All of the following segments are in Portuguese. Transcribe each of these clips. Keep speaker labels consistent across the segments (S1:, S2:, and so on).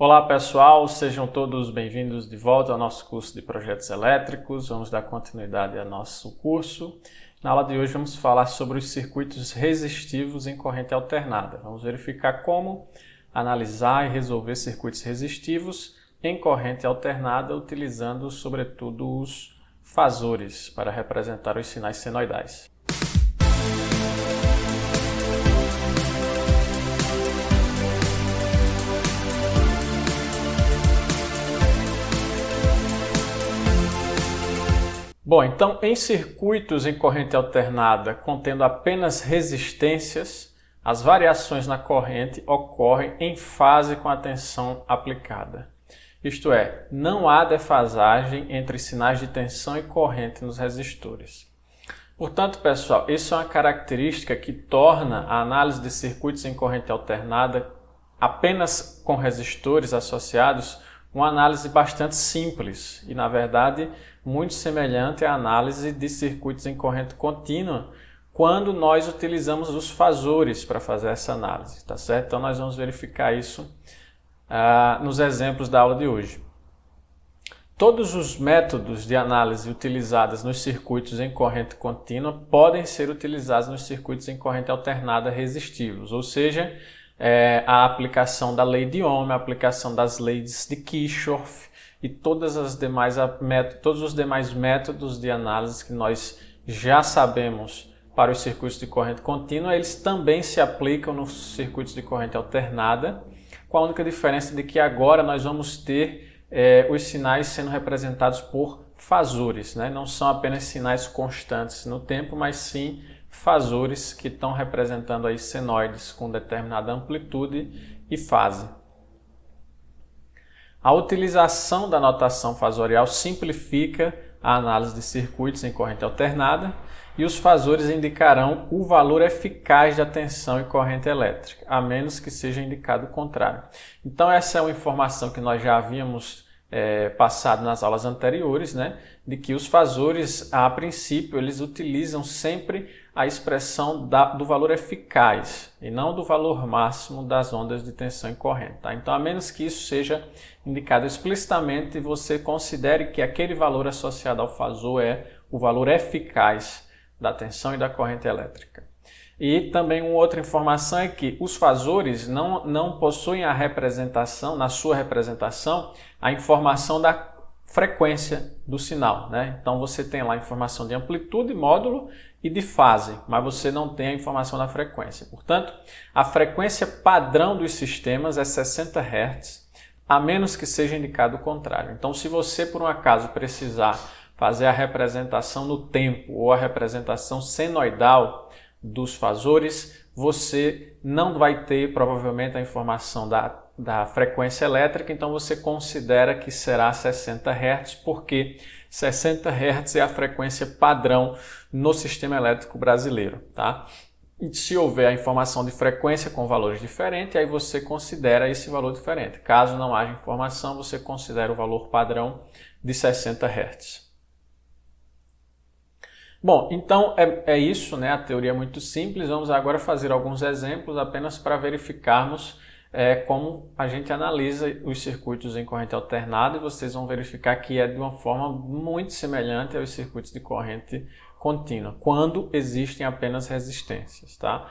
S1: Olá pessoal, sejam todos bem-vindos de volta ao nosso curso de projetos elétricos. Vamos dar continuidade ao nosso curso. Na aula de hoje vamos falar sobre os circuitos resistivos em corrente alternada. Vamos verificar como analisar e resolver circuitos resistivos em corrente alternada utilizando sobretudo os fasores para representar os sinais senoidais. Bom, então em circuitos em corrente alternada contendo apenas resistências, as variações na corrente ocorrem em fase com a tensão aplicada. Isto é, não há defasagem entre sinais de tensão e corrente nos resistores. Portanto, pessoal, isso é uma característica que torna a análise de circuitos em corrente alternada apenas com resistores associados uma análise bastante simples e, na verdade, muito semelhante à análise de circuitos em corrente contínua quando nós utilizamos os fasores para fazer essa análise, tá certo? Então, nós vamos verificar isso nos exemplos da aula de hoje. Todos os métodos de análise utilizados nos circuitos em corrente contínua podem ser utilizados nos circuitos em corrente alternada resistivos, ou seja, a aplicação da lei de Ohm, a aplicação das leis de Kirchhoff e todos os demais métodos de análise que nós já sabemos para os circuitos de corrente contínua, eles também se aplicam nos circuitos de corrente alternada, com a única diferença de que agora nós vamos ter os sinais sendo representados por fasores, né? Não são apenas sinais constantes no tempo, mas sim fasores que estão representando aí senoides com determinada amplitude e fase. A utilização da notação fasorial simplifica a análise de circuitos em corrente alternada e os fasores indicarão o valor eficaz da tensão e corrente elétrica, a menos que seja indicado o contrário. Então essa é uma informação que nós já havíamos passado nas aulas anteriores, né? De que os fasores, a princípio, eles utilizam sempre a expressão do valor eficaz e não do valor máximo das ondas de tensão e corrente. Tá? Então, a menos que isso seja indicado explicitamente, você considere que aquele valor associado ao fasor é o valor eficaz da tensão e da corrente elétrica. E também uma outra informação é que os fasores não possuem a representação, na sua representação, a informação da frequência do sinal, né? Então você tem lá a informação de amplitude, módulo e de fase, mas você não tem a informação da frequência. Portanto, a frequência padrão dos sistemas é 60 Hz, a menos que seja indicado o contrário. Então, se você por um acaso precisar fazer a representação no tempo ou a representação senoidal dos fasores, você não vai ter provavelmente a informação da frequência elétrica, então você considera que será 60 Hz, porque 60 Hz é a frequência padrão no sistema elétrico brasileiro. Tá? E se houver a informação de frequência com valores diferentes, aí você considera esse valor diferente. Caso não haja informação, você considera o valor padrão de 60 Hz. Bom, então é isso, né? A teoria é muito simples. Vamos agora fazer alguns exemplos apenas para verificarmos como a gente analisa os circuitos em corrente alternada e vocês vão verificar que é de uma forma muito semelhante aos circuitos de corrente contínua, quando existem apenas resistências. Tá?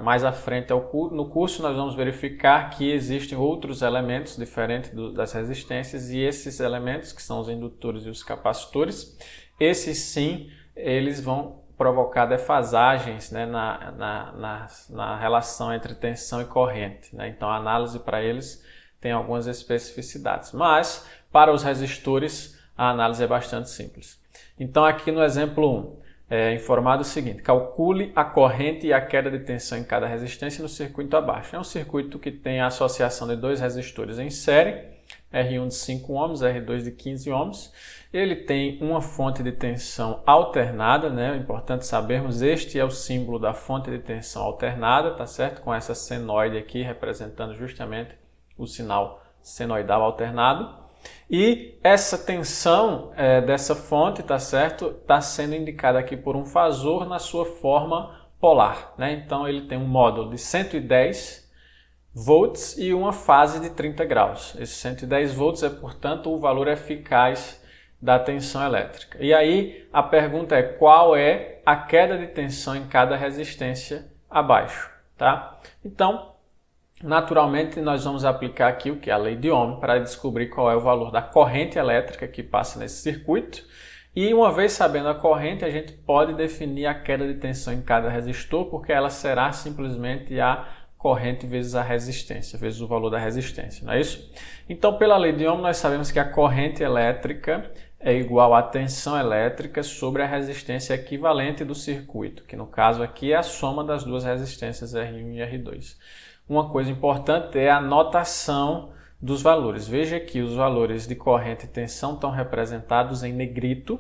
S1: Mais à frente no curso nós vamos verificar que existem outros elementos diferentes das resistências e esses elementos, que são os indutores e os capacitores, esses sim, eles vão provocar defasagens, né, na relação entre tensão e corrente. Né? Então a análise para eles tem algumas especificidades, mas para os resistores a análise é bastante simples. Então aqui no exemplo 1 é informado o seguinte: calcule a corrente e a queda de tensão em cada resistência no circuito abaixo. É um circuito que tem a associação de dois resistores em série, R1 de 5 ohms, R2 de 15 ohms. Ele tem uma fonte de tensão alternada, né? É importante sabermos, este é o símbolo da fonte de tensão alternada, tá certo? Com essa senoide aqui representando justamente o sinal senoidal alternado. E essa tensão dessa fonte, tá certo? Está sendo indicada aqui por um fasor na sua forma polar, né? Então ele tem um módulo de 110 volts e uma fase de 30 graus. Esse 110 volts é, portanto, o valor eficaz da tensão elétrica. E aí a pergunta é qual é a queda de tensão em cada resistência abaixo, tá? Então, naturalmente, nós vamos aplicar aqui o que é a lei de Ohm para descobrir qual é o valor da corrente elétrica que passa nesse circuito. E uma vez sabendo a corrente, a gente pode definir a queda de tensão em cada resistor, porque ela será simplesmente a corrente vezes a resistência, vezes o valor da resistência, não é isso? Então, pela lei de Ohm, nós sabemos que a corrente elétrica é igual à tensão elétrica sobre a resistência equivalente do circuito, que no caso aqui é a soma das duas resistências R1 e R2. Uma coisa importante é a notação dos valores. Veja que os valores de corrente e tensão estão representados em negrito.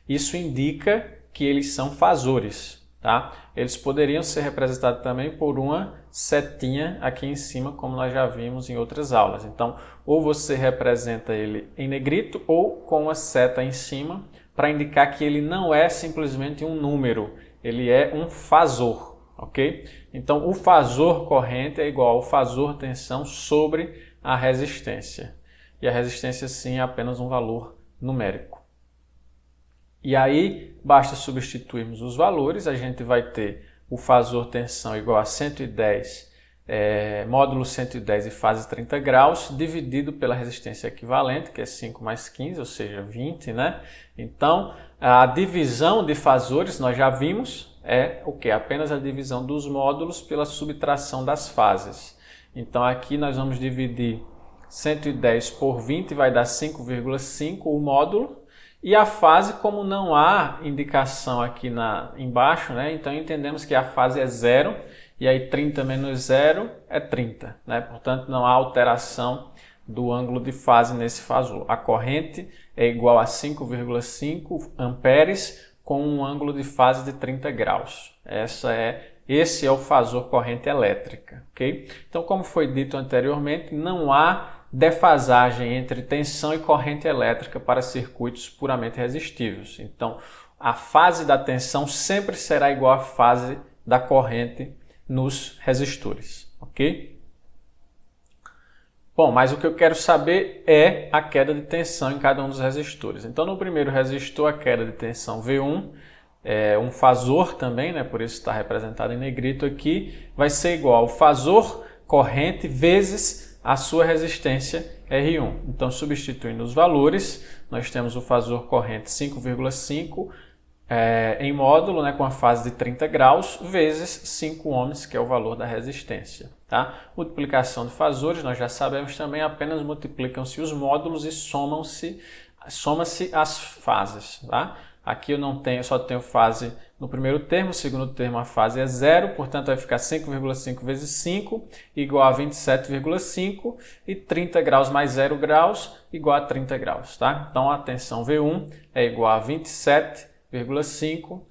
S1: Isso indica que eles são fasores, tá? Eles poderiam ser representados também por uma setinha aqui em cima, como nós já vimos em outras aulas. Então, ou você representa ele em negrito ou com uma seta em cima para indicar que ele não é simplesmente um número, ele é um fasor, ok? Então, o fasor corrente é igual ao fasor tensão sobre a resistência. E a resistência, sim, é apenas um valor numérico. E aí, basta substituirmos os valores, a gente vai ter o fasor tensão igual a 110, módulo 110 e fase 30 graus, dividido pela resistência equivalente, que é 5 mais 15, ou seja, 20, né? Então, a divisão de fasores, nós já vimos, é o que? Apenas a divisão dos módulos pela subtração das fases. Então, aqui nós vamos dividir 110 por 20, vai dar 5,5 o módulo. E a fase, como não há indicação aqui embaixo, né? Então entendemos que a fase é 0, e aí 30 menos 0 é 30, né? Portanto, não há alteração do ângulo de fase nesse fasor. A corrente é igual a 5,5 amperes com um ângulo de fase de 30 graus. Esse é o fasor corrente elétrica, ok? Então, como foi dito anteriormente, não há defasagem entre tensão e corrente elétrica para circuitos puramente resistivos. Então, a fase da tensão sempre será igual à fase da corrente nos resistores, ok? Bom, mas o que eu quero saber é a queda de tensão em cada um dos resistores. Então, no primeiro resistor, a queda de tensão V1, é um fasor também, né? Por isso está representado em negrito aqui, vai ser igual ao fasor corrente vezes a sua resistência R1. Então, substituindo os valores, nós temos o fasor corrente 5,5 em módulo, né, com a fase de 30 graus, vezes 5 ohms, que é o valor da resistência. Tá? Multiplicação de fasores, nós já sabemos também, apenas multiplicam-se os módulos e soma-se as fases. Tá? Aqui eu só tenho fase no primeiro termo, no segundo termo a fase é 0, portanto vai ficar 5,5 vezes 5 igual a 27,5 e 30 graus mais 0 graus igual a 30 graus. Tá? Então a tensão V1 é igual a 27,5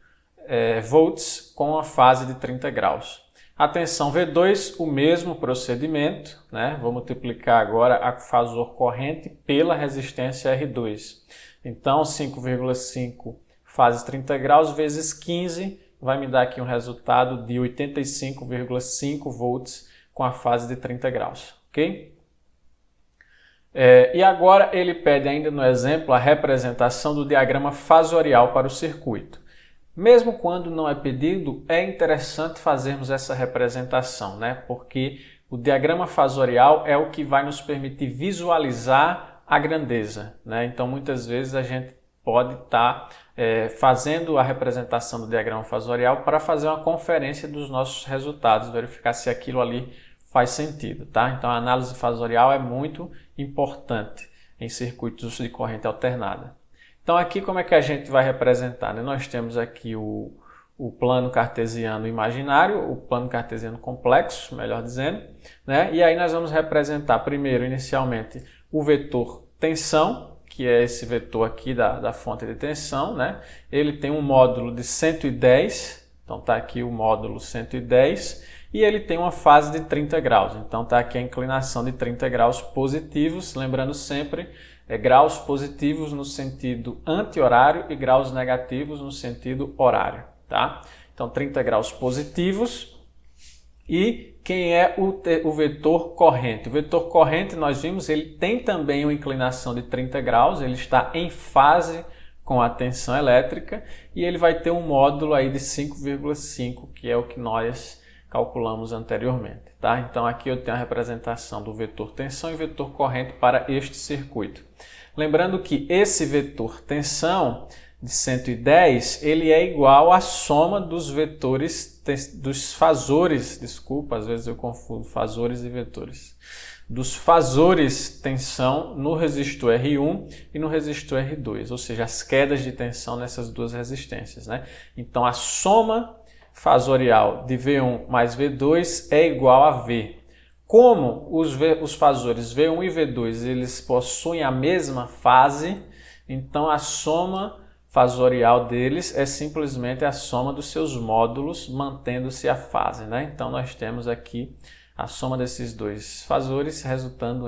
S1: volts com a fase de 30 graus. A tensão V2, o mesmo procedimento, né? Vou multiplicar agora a fasor corrente pela resistência R2. Então 5,5 fase 30 graus vezes 15 vai me dar aqui um resultado de 85,5 volts com a fase de 30 graus, ok? E agora ele pede ainda no exemplo a representação do diagrama fasorial para o circuito. Mesmo quando não é pedido, é interessante fazermos essa representação, né? Porque o diagrama fasorial é o que vai nos permitir visualizar a grandeza, né? Então muitas vezes a gente pode estar fazendo a representação do diagrama fasorial para fazer uma conferência dos nossos resultados, verificar se aquilo ali faz sentido, tá? Então a análise fasorial é muito importante em circuitos de corrente alternada. Então aqui como é que a gente vai representar, né? Nós temos aqui o plano cartesiano imaginário, o plano cartesiano complexo, melhor dizendo, né? E aí nós vamos representar primeiro, inicialmente, o vetor tensão, que é esse vetor aqui da fonte de tensão, né? Ele tem um módulo de 110, então está aqui o módulo 110, e ele tem uma fase de 30 graus, então está aqui a inclinação de 30 graus positivos, lembrando sempre, graus positivos no sentido anti-horário e graus negativos no sentido horário, tá? Então 30 graus positivos, E quem é o vetor corrente? O vetor corrente, nós vimos, ele tem também uma inclinação de 30 graus, ele está em fase com a tensão elétrica e ele vai ter um módulo aí de 5,5, que é o que nós calculamos anteriormente, tá? Então aqui eu tenho a representação do vetor tensão e vetor corrente para este circuito. Lembrando que esse vetor tensão de 110, ele é igual à soma dos vetores, dos fasores, desculpa, às vezes eu confundo fasores e vetores, dos fasores tensão no resistor R1 e no resistor R2, ou seja, as quedas de tensão nessas duas resistências, né? Então a soma fasorial de V1 mais V2 é igual a V. Como os fasores V1 e V2 eles possuem a mesma fase, então a soma fasorial deles é simplesmente a soma dos seus módulos, mantendo-se a fase, né? Então nós temos aqui a soma desses dois fasores resultando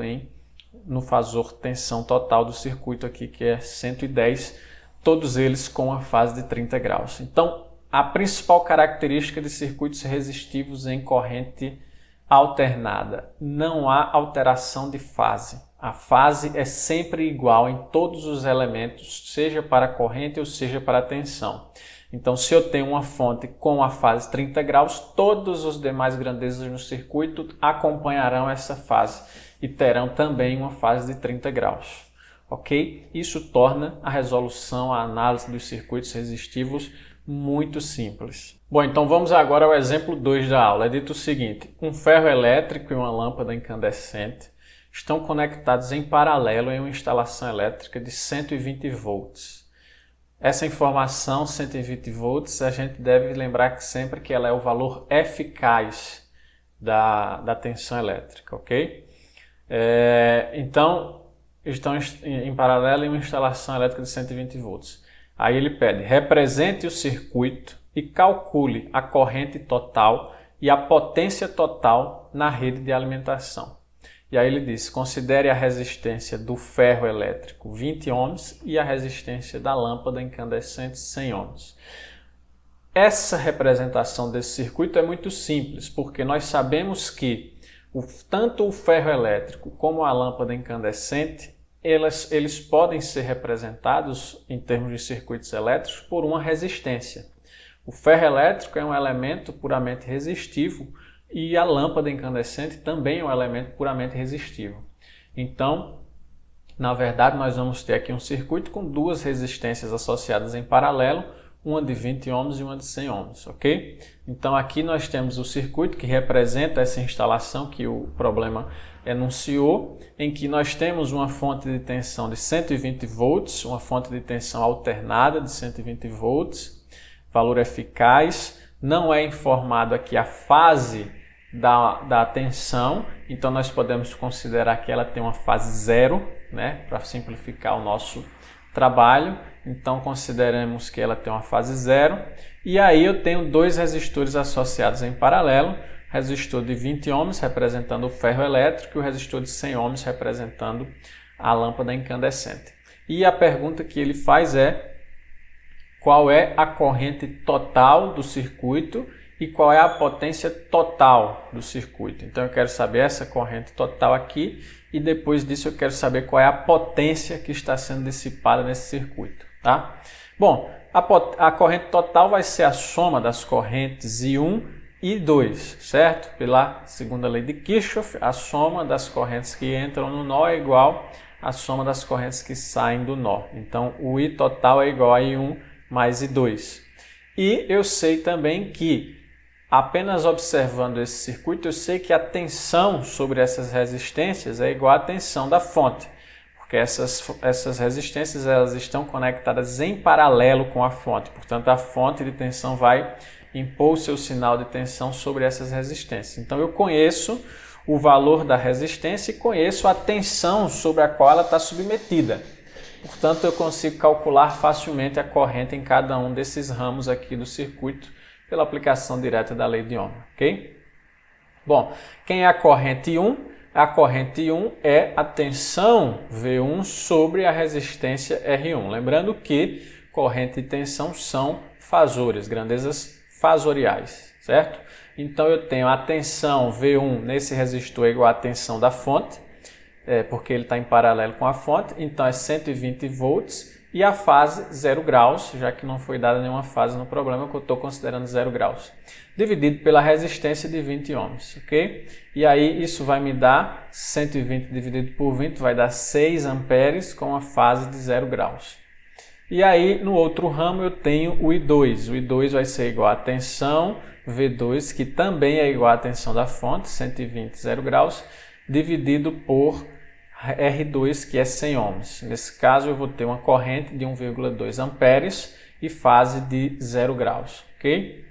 S1: no fasor tensão total do circuito aqui, que é 110, todos eles com a fase de 30 graus. Então a principal característica de circuitos resistivos em corrente alternada: não há alteração de fase. A fase é sempre igual em todos os elementos, seja para a corrente ou seja para a tensão. Então, se eu tenho uma fonte com a fase 30 graus, todos os demais grandezas no circuito acompanharão essa fase e terão também uma fase de 30 graus. Ok? Isso torna a resolução, a análise dos circuitos resistivos muito simples. Bom, então vamos agora ao exemplo 2 da aula. É dito o seguinte: um ferro elétrico e uma lâmpada incandescente estão conectados em paralelo em uma instalação elétrica de 120 volts. Essa informação, 120 volts, a gente deve lembrar que sempre que ela é o valor eficaz da tensão elétrica, ok? Então, estão em paralelo em uma instalação elétrica de 120 volts. Aí ele pede: represente o circuito e calcule a corrente total e a potência total na rede de alimentação. E aí ele diz: considere a resistência do ferro elétrico 20 ohms e a resistência da lâmpada incandescente 100 ohms. Essa representação desse circuito é muito simples, porque nós sabemos que tanto o ferro elétrico como a lâmpada incandescente eles podem ser representados em termos de circuitos elétricos por uma resistência. O ferro elétrico é um elemento puramente resistivo e a lâmpada incandescente também é um elemento puramente resistivo. Então, na verdade, nós vamos ter aqui um circuito com duas resistências associadas em paralelo, uma de 20 ohms e uma de 100 ohms, ok? Então aqui nós temos o circuito que representa essa instalação que o problema enunciou, em que nós temos uma fonte de tensão de 120 volts, uma fonte de tensão alternada de 120 volts, valor eficaz. Não é informado aqui a fase da tensão, então nós podemos considerar que ela tem uma fase zero, né, para simplificar o nosso trabalho. Então consideremos que ela tem uma fase zero, e aí eu tenho dois resistores associados em paralelo, resistor de 20 ohms representando o ferro elétrico e o resistor de 100 ohms representando a lâmpada incandescente. E a pergunta que ele faz é: qual é a corrente total do circuito e qual é a potência total do circuito? Então eu quero saber essa corrente total aqui e depois disso eu quero saber qual é a potência que está sendo dissipada nesse circuito, tá? Bom, a corrente total vai ser a soma das correntes I1 e 2, certo? Pela segunda lei de Kirchhoff, a soma das correntes que entram no nó é igual à soma das correntes que saem do nó. Então o I total é igual a I1 mais I2. E eu sei também que, apenas observando esse circuito, eu sei que a tensão sobre essas resistências é igual à tensão da fonte, porque essas resistências elas estão conectadas em paralelo com a fonte, portanto a fonte de tensão vai impor o seu sinal de tensão sobre essas resistências. Então eu conheço o valor da resistência e conheço a tensão sobre a qual ela está submetida. Portanto, eu consigo calcular facilmente a corrente em cada um desses ramos aqui do circuito pela aplicação direta da lei de Ohm, ok? Bom, quem é a corrente I1? A corrente I1 é a tensão V1 sobre a resistência R1. Lembrando que corrente e tensão são fasores, grandezas fasoriais, certo? Então eu tenho a tensão V1 nesse resistor é igual à tensão da fonte, porque ele está em paralelo com a fonte, então é 120 volts, e a fase 0 graus, já que não foi dada nenhuma fase no problema, que eu estou considerando 0 graus, dividido pela resistência de 20 ohms, ok? E aí isso vai me dar 120 dividido por 20, vai dar 6 amperes com a fase de 0 graus. E aí no outro ramo eu tenho o I2, o I2 vai ser igual à tensão V2, que também é igual à tensão da fonte, 120, 0 graus, dividido por R2, que é 100 ohms. Nesse caso, eu vou ter uma corrente de 1,2 amperes e fase de 0 graus, ok?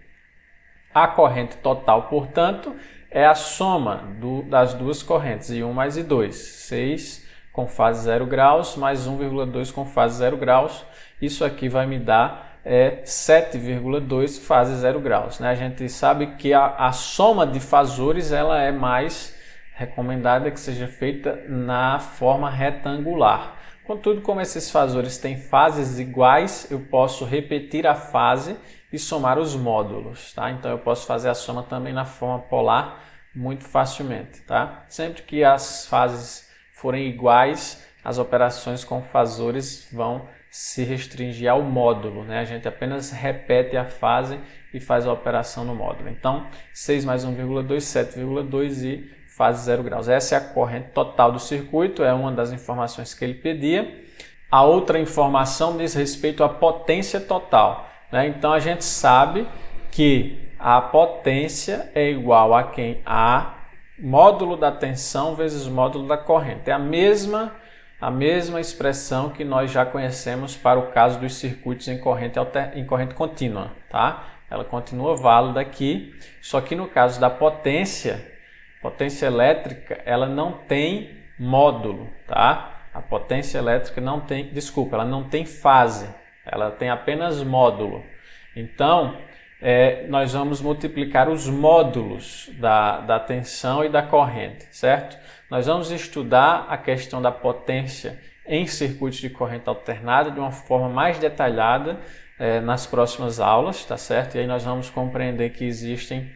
S1: A corrente total, portanto, é a soma das duas correntes, I1 mais I2, 6 com fase 0 graus, mais 1,2 com fase 0 graus. Isso aqui vai me dar 7,2 fase 0 graus. Né? A gente sabe que a soma de fasores ela é mais recomendada que seja feita na forma retangular. Contudo, como esses fasores têm fases iguais, eu posso repetir a fase e somar os módulos. Tá? Então eu posso fazer a soma também na forma polar muito facilmente. Tá? Sempre que as fases forem iguais, as operações com fasores vão se restringir ao módulo. Né? A gente apenas repete a fase e faz a operação no módulo. Então, 6 mais 1,2, 7,2 e fase 0 graus. Essa é a corrente total do circuito, é uma das informações que ele pedia. A outra informação diz respeito à potência total. Né? Então a gente sabe que a potência é igual a quem? A módulo da tensão vezes módulo da corrente. É a mesma expressão que nós já conhecemos para o caso dos circuitos em corrente contínua. Tá? Ela continua válida aqui, só que no caso da potência elétrica, ela não tem módulo, tá? A potência elétrica ela não tem fase, ela tem apenas módulo. Então, nós vamos multiplicar os módulos da tensão e da corrente, certo? Nós vamos estudar a questão da potência em circuitos de corrente alternada de uma forma mais detalhada nas próximas aulas, tá certo? E aí nós vamos compreender que existem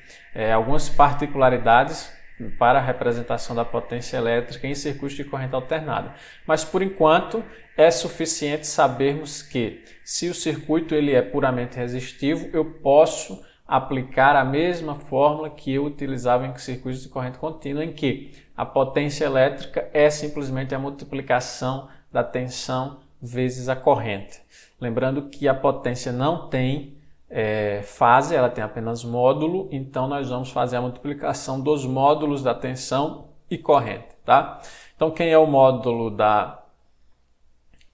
S1: algumas particularidades para a representação da potência elétrica em circuitos de corrente alternada. Mas, por enquanto, é suficiente sabermos que, se o circuito ele é puramente resistivo, eu posso aplicar a mesma fórmula que eu utilizava em circuitos de corrente contínua, em que a potência elétrica é simplesmente a multiplicação da tensão vezes a corrente. Lembrando que a potência não tem fase, ela tem apenas módulo, então nós vamos fazer a multiplicação dos módulos da tensão e corrente, tá? Então quem é o módulo da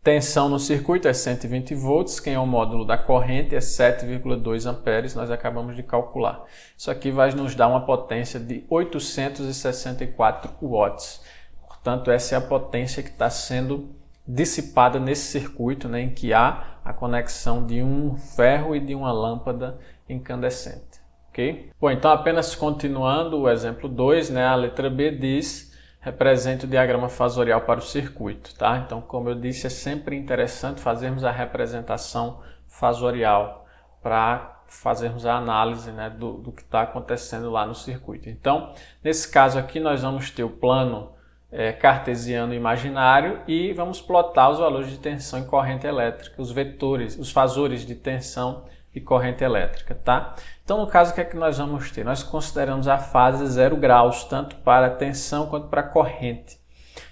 S1: tensão no circuito é 120 volts, quem é o módulo da corrente é 7,2 amperes, nós acabamos de calcular. Isso aqui vai nos dar uma potência de 864 watts, portanto essa é a potência que está sendo dissipada nesse circuito, né, em que há a conexão de um ferro e de uma lâmpada incandescente. Okay? Bom, então apenas continuando o exemplo 2, né, a letra B diz: represente o diagrama fasorial para o circuito. Tá? Então, como eu disse, é sempre interessante fazermos a representação fasorial para fazermos a análise, né, do que está acontecendo lá no circuito. Então, nesse caso aqui, nós vamos ter o plano cartesiano imaginário e vamos plotar os valores de tensão e corrente elétrica, os vetores, os fasores de tensão e corrente elétrica, tá? Então, no caso, o que é que nós vamos ter? Nós consideramos a fase 0 graus, tanto para a tensão quanto para a corrente.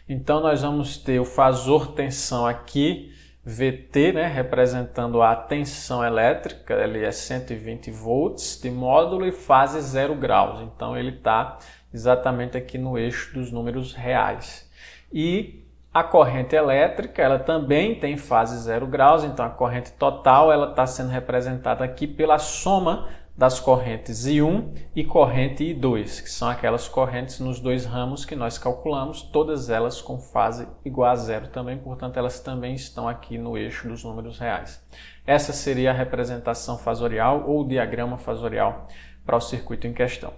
S1: Então, nós vamos ter o fasor tensão aqui, VT, né, representando a tensão elétrica, ele é 120 volts de módulo e fase 0 graus. Então, ele está exatamente aqui no eixo dos números reais. E a corrente elétrica, ela também tem fase 0 graus, então a corrente total ela está sendo representada aqui pela soma das correntes I1 e corrente I2, que são aquelas correntes nos dois ramos que nós calculamos, todas elas com fase igual a zero também, portanto elas também estão aqui no eixo dos números reais. Essa seria a representação fasorial ou diagrama fasorial para o circuito em questão.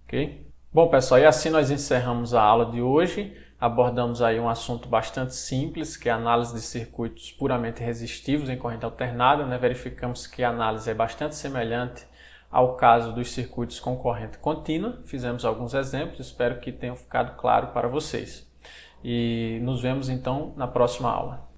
S1: Ok? Bom, pessoal, e assim nós encerramos a aula de hoje. Abordamos aí um assunto bastante simples, que é a análise de circuitos puramente resistivos em corrente alternada, né? Verificamos que a análise é bastante semelhante ao caso dos circuitos com corrente contínua. Fizemos alguns exemplos, espero que tenham ficado claro para vocês. E nos vemos então na próxima aula.